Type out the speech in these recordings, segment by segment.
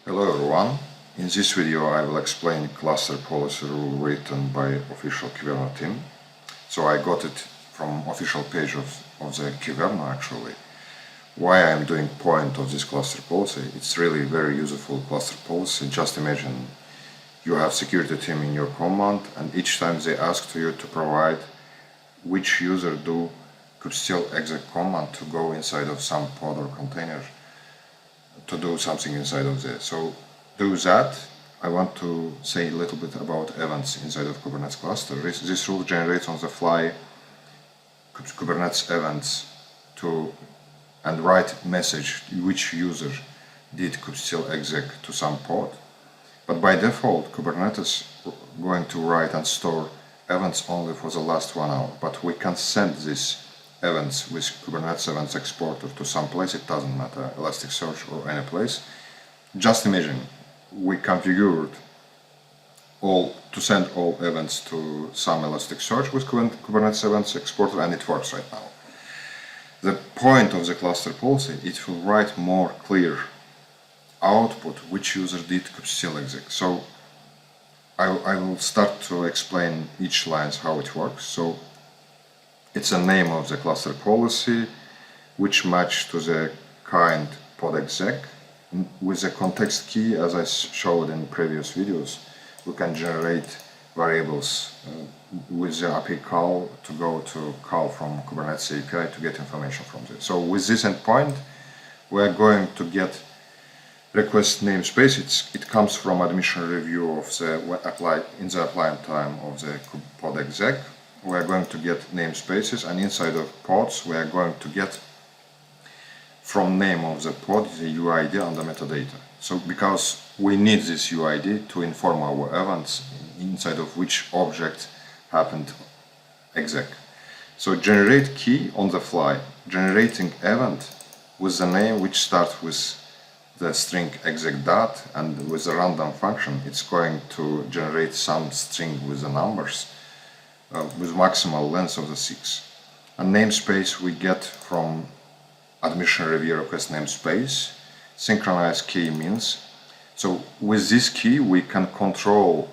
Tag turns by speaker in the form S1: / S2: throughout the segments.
S1: Hello everyone. In this video I will explain cluster policy rule written by official Kyverno team. So I got it from official page of the Kyverno actually. Why I am doing point of this cluster policy? It's really very useful cluster policy. Just imagine you have security team in your command and each time they ask to you to provide which user do kubectl exec command to go inside of some pod or container to do something inside of this. So do that. I want to say a little bit about events inside of Kubernetes cluster. This rule generates on the fly Kubernetes events and write message which user did kubectl exec to some pod. But by default, Kubernetes going to write and store events only for the last 1 hour. But we can send these events with Kubernetes events exporter to some place. It doesn't matter, Elasticsearch or any place. Just imagine we configured to send all events to some Elasticsearch with Kubernetes events exporter, and it works right now. The point of the cluster policy, it will write more clear output which user did kubectl exec. So I will start to explain each lines how it works. So it's a name of the cluster policy which match to the kind pod exec. With the context key, as I showed in previous videos, we can generate variables with the API call to go to call from Kubernetes API to get information from this. So with this endpoint, we are going to get request namespace. It comes from admission review of the in the applying time of the pod exec. We are going to get namespaces, and inside of pods we are going to get from name of the pod the UID and the metadata. So because we need this UID to inform our events inside of which object happened exec. So generate key on the fly, generating event with the name which starts with the string exec dot, and with a random function it's going to generate some string with the numbers with maximal length of the 6. And namespace we get from admission review request namespace. Synchronize key means. So with this key we can control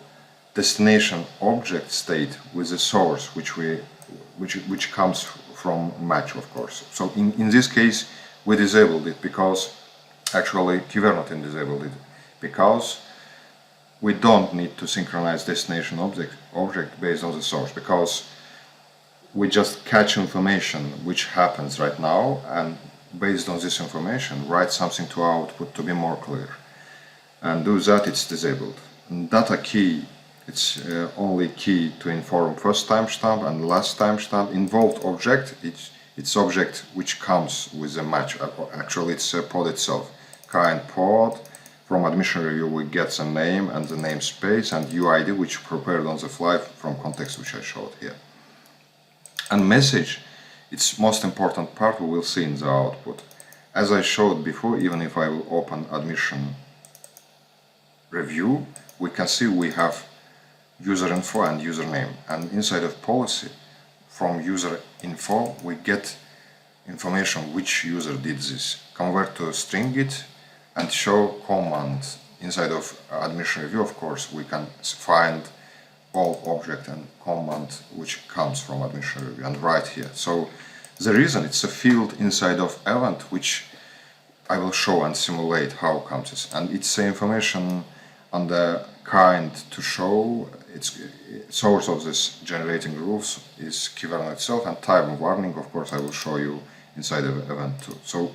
S1: destination object state with the source which comes from match, of course. So in this case we disabled it because actually Kyverno team disabled it because we don't need to synchronize destination object based on the source, because we just catch information which happens right now and based on this information write something to output to be more clear, and do that it's disabled. And data key, it's only key to inform first timestamp and last timestamp. Involved object, it's object which comes with the match. Actually it's a pod itself, kind pod. From admission review we get the name and the namespace and UID which prepared on the fly from context which I showed here. And message, it's most important part we will see in the output. As I showed before, even if I will open admission review, we can see we have user info and username, and inside of policy from user info we get information which user did this, convert to string it and show command. Inside of admission review, of course, we can find all object and command which comes from admission review and write here. So the reason it's a field inside of event which I will show and simulate how comes this, and it's the information on the kind to show. Its source of this generating rules is Kyverno itself, and time warning, of course, I will show you inside of event too. So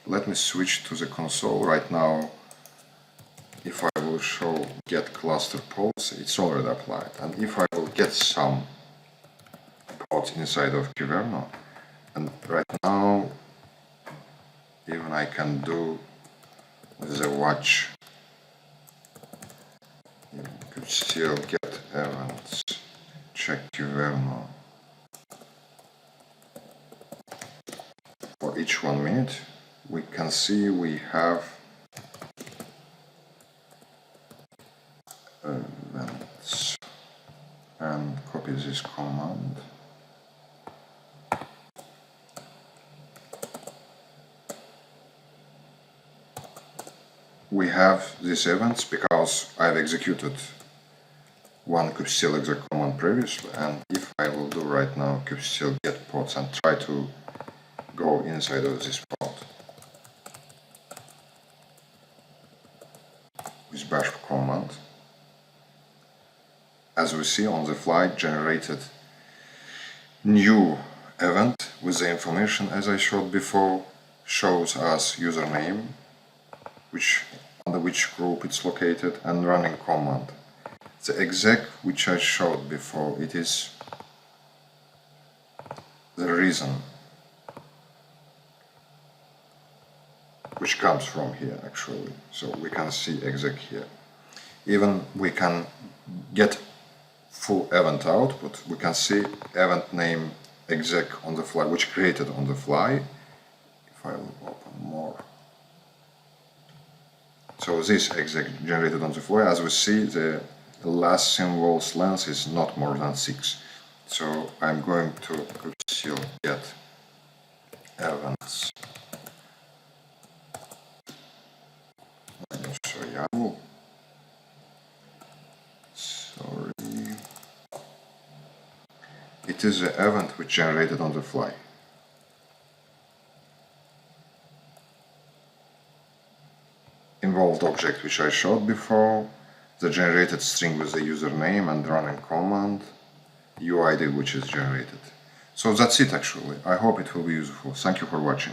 S1: let me switch to the console right now. If I will show get cluster policy, it's already applied, and if I will get some pods inside of Kyverno, and right now even I can do the watch, you could still get events, check Kyverno for each 1 minute. We can see we have events, and copy this command. we have these events because I've executed one kubectl exec command previously, and if I will do right now kubectl get pods and try to go inside of this pod with bash command, as we see on the fly generated new event with the information as I showed before, shows us username, under which group it's located, and running command. The exec which I showed before, it is the reason which comes from here actually. So we can see exec here. Even we can get full event output, we can see event name exec on the fly, which created on the fly. If I will open more. So this exec generated on the fly, as we see, the last symbol's length is not more than 6. So I'm going to kubectl get events. Sorry. It is the event which generated on the fly. Involved object which I showed before, the generated string with the username and running command, UID which is generated. So that's it actually. I hope it will be useful. Thank you for watching.